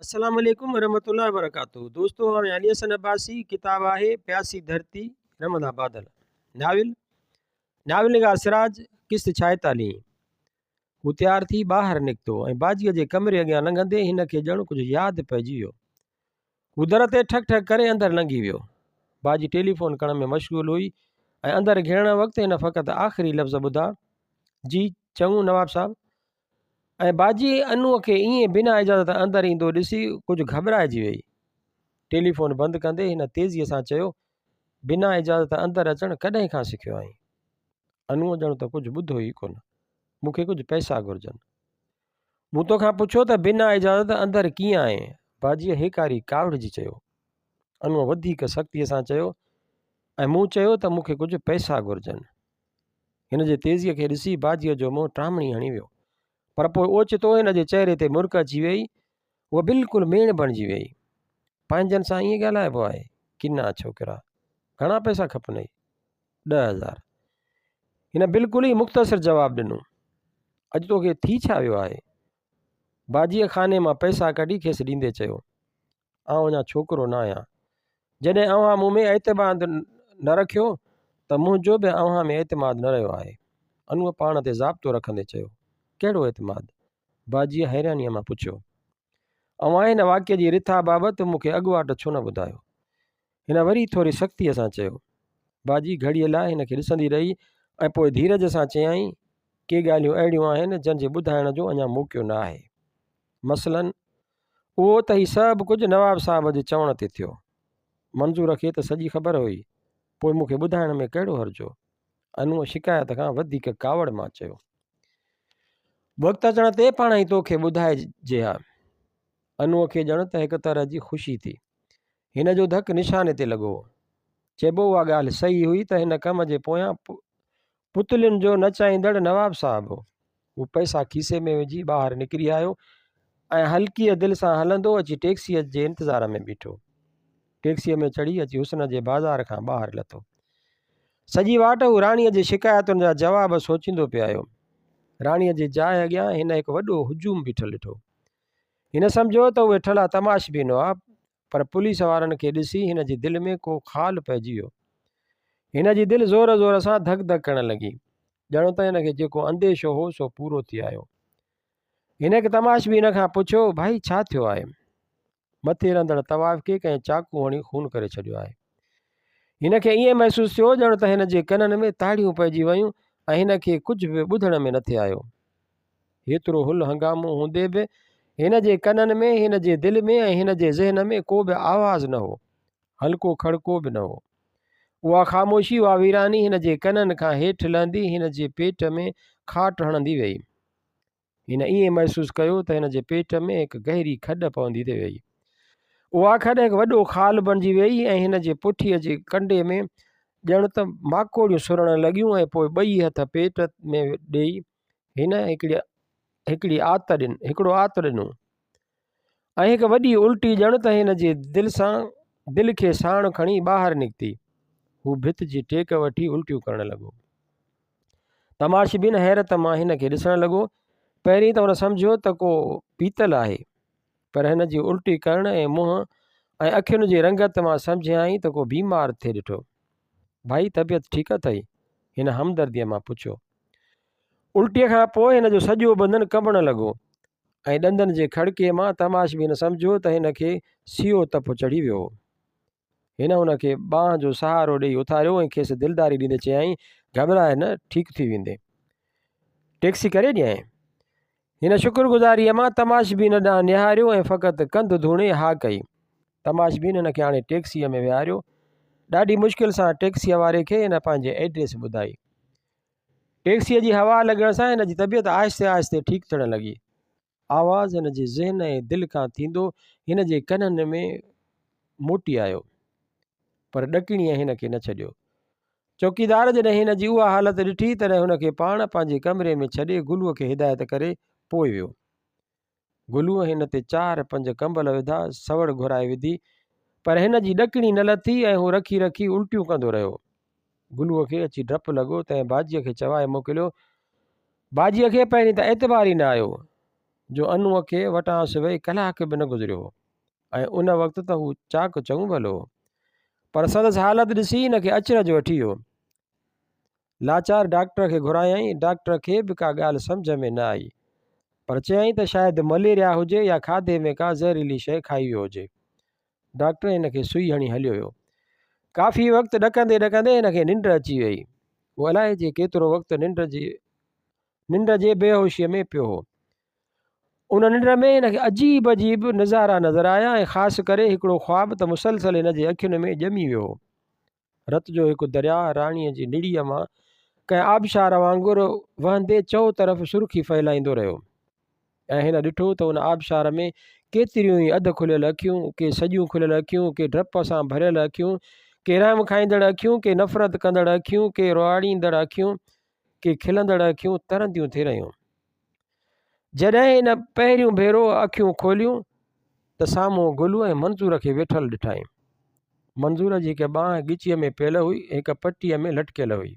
अस्सलाम वालेकुम वरहमतुल्लाहि वबरकातुहू। दोस्तों, हाणे अली हसन अब्बासी किताब आहे प्यासी धरती रमंदा बादल। नाविल नाविल सिराज किस्त 46। हू तैयार थी ॿाहिरि निकितो ऐं बाजीअ जे कमरे अॻियां लंघंदे हिन खे ॼण कुझु यादि पइजी वियो। हू दर ते ठक ठक करे अंदरि लंघी वियो। बाजी टेलीफोन करण में मशगूल हुई ऐं अंदरि घिरण वक़्तु हिन फ़क़ति आख़िरी लफ़्ज़ ॿुधा, जी चङो नवाब साहब। ऐं बाजी अनूअ खे ईअं बिना इजाज़त अंदरि ईंदो ॾिसी कुझु घबराइजी वई। टेलीफोन बंदि कंदे हिन तेज़ीअ सां चयो, बिना इजाज़त अंदरि अचणु कॾहिं खां सिखियो आहीं? अनूअ ॼण त कुझु ॿुधो ई कोन। मूंखे कुझु पैसा घुरिजनि। मूं तोखां पुछियो त बिना इजाज़त अंदरि कीअं आहीं? बाजीअ हेकारी कावड़िजी चयो। अनूअ वधीक सख़्तीअ सां चयो, ऐं मूं चयो त मूंखे कुझु पैसा घुरिजनि। हिन जे तेज़ीअ खे ॾिसी बाजीअ जो मुंहुं टामणी हणी वियो, पर पोइ ओचितो हिन जे चहिरे ते मुर्क अची वई। उहा बिल्कुलु मेण बणिजी वई। पंहिंजनि सां ईअं ॻाल्हाइबो आहे? किना छोकिरा, घणा पैसा खपनि? 10,000। हिन बिल्कुलु ई मुख़्तसिर जवाबु ॾिनो। अॼु तोखे थी छा वियो आहे? बाजीअ खाने मां पैसा कढी खेसि ॾींदे चयो, आउं अञा छोकिरो न आहियां। जॾहिं अव्हां मूं में एतमाद न रखियो त मुंहिंजो बि अव्हां में एतमाद न रहियो आहे। अनूअ पाण ते ज़ाब्तो रखंदे चयो, कहिड़ो एतमाद? बाजीअ हैरानीअ मां पुछियो। अव्हां हिन वाक्य जी रिथा बाबति मूंखे अॻुवाट छो न ॿुधायो? हिन वरी थोरी सख़्तीअ सां चयो। बाजी घड़ीअ लाइ हिन खे ॾिसंदी रही ऐं पोइ धीरज सां चयाईं, के ॻाल्हियूं अहिड़ियूं आहिनि जंहिंजे ॿुधाइण जो अञा मौक़ो न आहे। मसलन उहो त ही सभु कुझु नवाब साहब जे चवण ते थियो। मंज़ूर खे त सॼी ख़बर हुई, पोइ मूंखे ॿुधाइण में कहिड़ो हर्जो? अनूअ शिकायत खां वधीक कावड़ मां चयो। वक़्तु अचण ते पाण ई तोखे ॿुधाइजे हा। अनूअ खे ॼण त हिकु तरह जी ख़ुशी थी। हिन जो धकु निशाने ते लॻो। चइबो उहा ॻाल्हि सही हुई त हिन कम जे पोयां पुतलियुनि जो नचाईंदड़ नवाब साहब हो। हू पैसा खीसे में विझी ॿाहिरि निकिरी आयो ऐं हल्कीअ दिलि सां हलंदो अची टैक्सीअ जे इंतज़ार में बीठो। टैक्सीअ में चढ़ी अची हुस्न जे बाज़ार खां ॿाहिरि लथो। सॼी वाट हू राणीअ जी शिकायतुनि जा जवाब सोचींदो पियो आयो। राणीअ जे जाइ अॻियां हिन हिकु वॾो हुजूम बीठल ॾिठो। हिन सम्झो त उहे ठला तमाशबीन हुआ, पर पुलिस वारनि खे ॾिसी हिन जी दिलि में को ख़ाल पइजी वियो। हिन जी दिलि ज़ोर ज़ोर सां धक धक करणु लॻी, ॼण त हिन खे जेको अंदेशो हो सो पूरो थी आयो। हिन हिकु तमाशबीन खां पुछियो, भाई छा थियो आहे? मथे रहंदड़ तवाफ़ खे कंहिं चाकू हणी खून करे छॾियो आहे। हिन खे ईअं महसूसु थियो ॼण त हिन जे कननि में ताड़ियूं पइजी वियूं ऐं हिन खे कुझु बि ॿुधण में न थे आयो। हेतिरो हुल हंगामो हूंदे बि हिन जे कननि में, हिन जे दिलि में ऐं हिन जे ज़हन में को बि आवाज़ न हो, हल्को खड़को बि न हो। उहा ख़ामोशी, उहा वीरानी हिन जे कननि खां हेठि लहंदी हिन जे पेट में खाट हणंदी वई। हिन ईअं महसूसु कयो त हिन जे पेट में हिकु गहरी खॾ पवंदी थी वई। उहा खॾ हिकु वॾो ख़ाल बणिजी वई ऐं हिन जे पुठीअ जे कंडे में ॼण त माकोड़ियूं सुरणु लॻियूं ऐं पोइ ॿई हथ पेट में ॾेई हिन हिकिड़ो आत ॾिनो ऐं हिकु वॾी उल्टी ॼण त हिन जे दिलि खे साण खणी ॿाहिरि निकिती। हू भित जी टेक वठी उल्टियूं करणु लॻो। तमाशबीन हैरत मां हिन खे ॾिसणु लॻो। पहिरीं त हुन सम्झो त को पीतल आहे, पर हिन जी उल्टी करणु ऐं मुंहुं ऐं अखियुनि जे रंगत मां सम्झियाई त को बीमार थिए ॾिठो। भाई तबियत ठीकु अथई? हिन हमदर्दीअ मां पुछियो। उल्टीअ खां पोइ हिन जो सॼो बदन कंबणु लॻो ऐं ॾंदनि जे खड़के मां तमाशबीन सम्झो त हिन खे सियो तप चढ़ी वियो। हिन हुन खे ॿांह जो सहारो ॾेई उथारियो ऐं खेसि दिलदारी ॾींदे चयाईं, घबराए न, ठीकु थी वेंदे। टैक्सी करे ॾियां? हिन शुक्रगुज़ारीअ मां तमाशबीन ॾांहुं निहारियो ऐं फ़क़ति कंध धूणे हा कई। तमाशबीन हिन खे हाणे टैक्सीअ में विहारियो। ॾाढी मुश्किल सां टैक्सीअ वारे खे हिन पंहिंजे एड्रेस ॿुधाई। टैक्सीअ जी हवा लॻण सां हिन जी तबियत आहिस्ते आहिस्ते ठीकु थियणु लॻी। आवाज़ हिन जे ज़हन ऐं दिलि खां थींदो हिन जे कननि में मोटी आयो, पर ॾकिणीअ हिन खे न छॾियो। चौकीदार जॾहिं हिन जी उहा हालत ॾिठी तॾहिं हुन खे पाण पंहिंजे कमरे में छॾे गुलूअ खे हिदायत करे पोइ वियो। गुलूअ हिन ते 4-5 कंबल विधा, सवड़ घुराए विधी, पर हिन जी ॾकिणी न लथी ऐं हू रखी रखी उल्टियूं कंदो रहियो। गुलूअ खे अची डपु लॻो त बाजीअ खे चवाए मोकिलियो। बाजीअ खे पहिरीं त एतबार ई न आयो। जो अनूअ खे वटांसि वेही कलाक बि न गुज़रियो ऐं उन वक़्तु त हू चाक चङो भलो, पर संदसि हालत ॾिसी हिनखे अचरज वठी वियो। लाचार डॉक्टर खे घुरायईं। डॉक्टर खे बि का ॻाल्हि सम्झ में न आई, पर चयईं त शायदि मलेरिया हुजे या खाधे में का ज़हरीली शइ खाई वियो हुजे। डॉक्टर हिनखे सुई हणी हलियो वियो। काफ़ी वक़्तु ॾकंदे ॾकंदे हिनखे निंड अची वई। उहो अलाए जे केतिरो वक़्तु निंड जे बेहोशीअ में पियो हो। उन निंड में हिनखे अजीब अजीब नज़ारा नज़र आया ऐं ख़ासि करे हिकिड़ो ख़्वाबु त मुसलसल हिनजे अखियुनि में ॼमी वियो हो। रत जो हिकु दरिया राणीअ जी निड़ीअ मां कंहिं आबशार वांगुरु वहंदे चओ तरफ़ सुर्खी फहिलाईंदो रहियो ऐं हिन ॾिठो त उन आबशार में केतिरियूं ई अधु खुलियल अखियूं, के सॼियूं खुलियल अखियूं, के डप सां भरियल अखियूं, के रहम खाईंदड़ अखियूं, के नफ़रत कंदड़ अखियूं, के रुआड़ींदड़ अखियूं, के खिलंदड़ अखियूं तरंदियूं थी रहियूं। जॾहिं हिन पहिरियों भेरो अखियूं खोलियूं त साम्हूं गुलू ऐं मंज़ूर खे वेठल ॾिठाई। मंज़ूर जी हिकु बांह ॻिचीअ में पियल हुई, हिकु पटीअ में लटकियल हुई।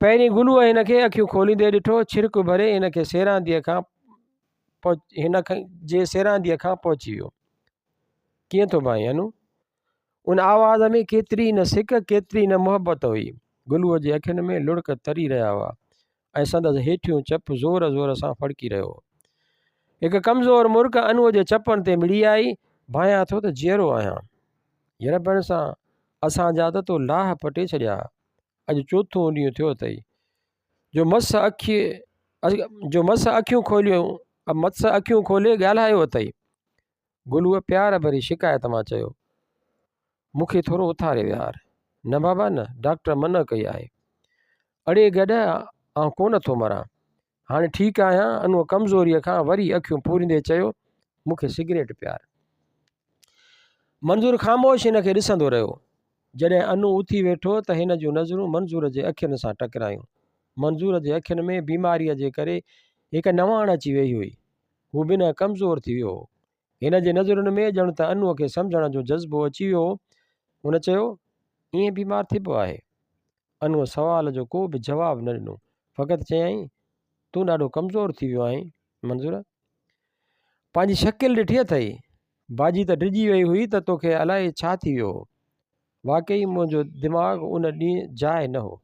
पहिरीं गुलूअ हिनखे अखियूं खोलींदे ॾिठो, छिरक भरे हिनखे सेरांदीअ खां सेरांदीअ खां पहुची वियो। कीअं थो भाई अनु? उन आवाज़ में केतिरी न सिक, केतिरी न मुहबत हुई। गुलूअ जे अखियुनि में लुड़क तरी रहिया हुआ ऐं संदसि हेठियूं चप ज़ोर ज़ोर सां फड़की रहियो हो। हिकु कमज़ोर मुर्क अनूअ जे चपनि ते मिड़ी आई। भायां थो त जीअरो आहियां, यरबण सां असांजा त तो लाह पटे छॾिया। अॼु चोथों ॾींहुं थियो अथई जो मस अखियूं खोले ॻाल्हायो अथई। गुलूअ प्यार भरी शिकायत मां चयो, मूंखे थोरो उथारे विहार। न बाबा न, डॉक्टर मना कई आहे। अड़े गॾ आउं कोन थो मरां, हाणे ठीकु आहियां। अनूअ कमज़ोरीअ खां वरी अखियूं पूरींदे चयो, मूंखे सिगरेट प्यार। मंज़ूर ख़ामोश हिनखे ॾिसंदो रहियो। जॾहिं अनू उथी वेठो त हिन जूं नज़रूं मंज़ूर जे अखियुनि सां टकरायूं। मंज़ूर जे अखियुनि में बीमारीअ जे करे हिकु नवाण अची वई हुई। हू बि न कमज़ोर थी वियो हो। हिन जे नज़रुनि में ॼण त अनूअ खे सम्झण जो जज़्बो अची वियो हो। हुन चयो, ईअं बीमार थिबो आहे? अनूअ सवाल जो को बि जवाबु न ॾिनो, फ़क़ति चयईं, तूं ॾाढो कमज़ोर थी वियो आहीं मंज़ूर। पंहिंजी शकिल ॾिठी अथई? बाजी त डिॼी वई हुई त तोखे अलाए छा थी वियो हो। वाक़ई मुंहिंजो दिमाग़ु उन ॾींहुं जाइ न हो।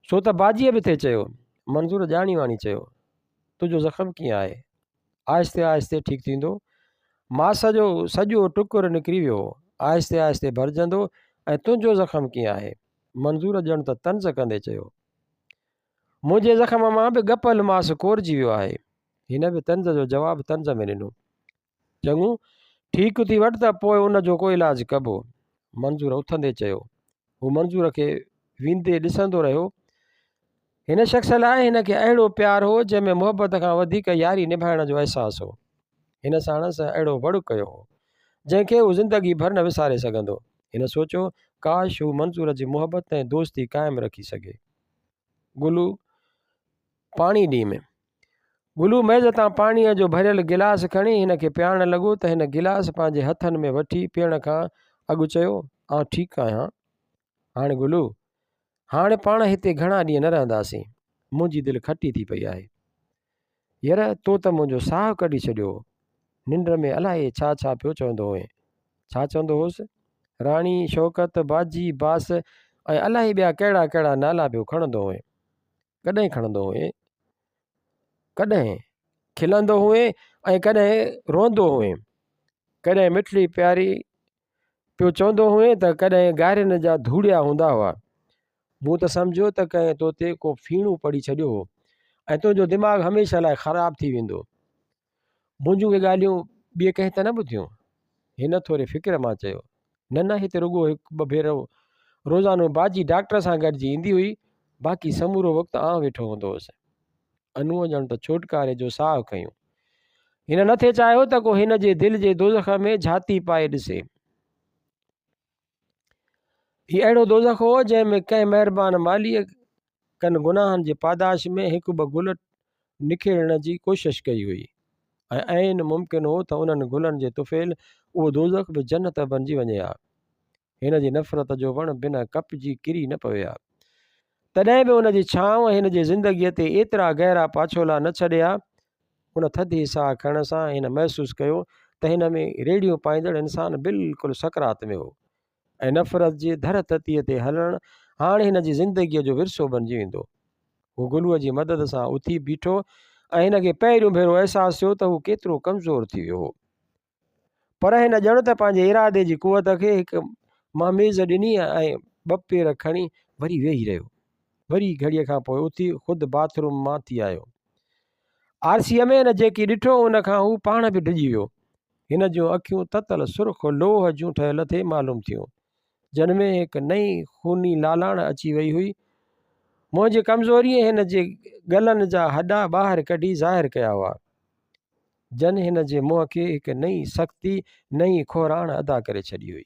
सो त बाजीअ बि थिए चयो। मंज़ूर ॼाणी वाणी चयो, तुंहिंजो ज़ख़्मु कीअं आहे? आहिस्ते आहिस्ते ठीकु थींदो। मास जो सॼो टुकुर निकिरी वियो, आहिस्ते आहिस्ते भरिजंदो। ऐं तुंहिंजो ज़ख़्मु कीअं आहे? मंज़ूर ॼण त तंज़ कंदे चयो, मुंहिंजे ज़ख़्म मां बि ॻपल मास कोरजी वियो आहे। हिन बि तंज़ जो जवाबु तंज़ में ॾिनो। चङो, ठीकु थी वठ त पोइ उन जो को इलाजु कबो। मंज़ूर उथंदे चयो। हू मंज़ूर खे वेंदे ॾिसंदो रहियो। हिन शख़्स लाइ हिन खे अहिड़ो प्यारु हो जंहिंमें मुहबत खां वधीक यारी निभाइण जो अहसासु हो। हिन साण सां अहिड़ो वड़ो कयो हो जंहिंखे हू ज़िंदगी भर न विसारे सघंदो। हिन सोचियो, काश हू मंज़ूर जी मुहबत ऐं दोस्ती क़ाइमु रखी सघे। गुलू पाणी ॾींहं में गुलू मेज़ तां पाणीअ जो भरियल गिलास खणी हिन खे पीआरणु लॻो त हिन गिलास पंहिंजे हथनि में वठी पीअण खां अॻु चयो, आउं ठीकु आहियां। हाणे गुलू, हाणे पाण हिते घणा ॾींहं न रहंदासीं। मुंहिंजी दिलि खटी थी पई आहे। यार, तो त मुंहिंजो साहु कढी छॾियो। निंड में अलाए छा छा पियो चवंदो हुअं। छा चवंदो हुउसि? राणी, शौकत, बाजी, बास ऐं अलाए ॿिया कहिड़ा कहिड़ा नाला पियो खणंदो हुअं। कॾहिं खणंदो हुअं? कॾहिं खिलंदो हुअं ऐं कॾहिं रोंदो हुअं। कॾहिं मिठड़ी प्यारी पियो चवंदो हुअं त कॾहिं ॻारियुनि जा धूड़िया हूंदा हुआ। मूं त सम्झो त कंहिं तो ते को फीणो पढ़ी छॾियो हो ऐं तुंहिंजो दिमाग़ु हमेशह लाइ ख़राबु थी वेंदो। मुंहिंजूं के ॻाल्हियूं ॿिए कंहिं त न ॿुधियूं? हिन थोरे फ़िक्र मां चयो, न हिते रुॻो हिकु ॿ भेरो रोज़ानो बाजी डॉक्टर सां गॾिजी ईंदी हुई, बाक़ी समूरो वक़्तु आउं वेठो हूंदो हुउसि। अनूअ ॼण त छोटकारे जो साहु खयूं। हिन नथे चाहियो त को हिन जे दिलि जे दोज़ख में झाती पाए ॾिसे। हीउ अहिड़ो दोज़ख हो जंहिंमें कंहिं महिरबानी मालीअ कनि गुनाहनि जे पादाश में हिकु ॿ गुल निखेरण जी कोशिशि कई हुई ऐं ऐन मुमकिन हो त उन्हनि गुलनि जे तुफ़ेल उहो दोज़ख बि जन्नत बणिजी वञे हा। हिन जी नफ़रत जो वण बिना कपजी किरी न पवे हा। तॾहिं बि उन जी छांव हिन जे ज़िंदगीअ ते एतिरा गहरा पाछोला न छॾिया उन थधी साह खणण सां हिन महसूसु कयो त हिन में रेडियो पाईंदड़ इंसानु बिल्कुलु सकरात में हो ऐं नफ़रत जे धर ततीअ ते हलणु हाणे हिन जी ज़िंदगीअ जो विरसो बणिजी वेंदो। हू गुलूअ जी मदद सां उथी बीठो ऐं हिन खे पहिरियों भेरो अहसासु थियो त हू केतिरो कमज़ोर थी वियो हो। पर हिन ॼण त पंहिंजे इरादे जी कुवत खे हिकु महमेज़ ॾिनी ऐं ॿ पेर खणी वरी वेही रहियो। वरी घड़ीअ खां पोइ उथी ख़ुदि बाथरूम मां थी आयो। आरसीअ में हिन जेकी ॾिठो उन खां हू पाण बि डिॼी वियो। हिन जूं अखियूं ततल सुर्ख लोह जूं ठहियल थे मालूम थियूं, जिन में हिकु नई खूनी लालाण अची वई हुई। मुंहिंजी कमज़ोरीअ हिन जे गलनि जा हॾा ॿाहिरि कढी ज़ाहिर कया हुआ, जन हिन जे मुंहं खे हिकु नई सख़्ती नई खोराण अदा करे छॾी हुई।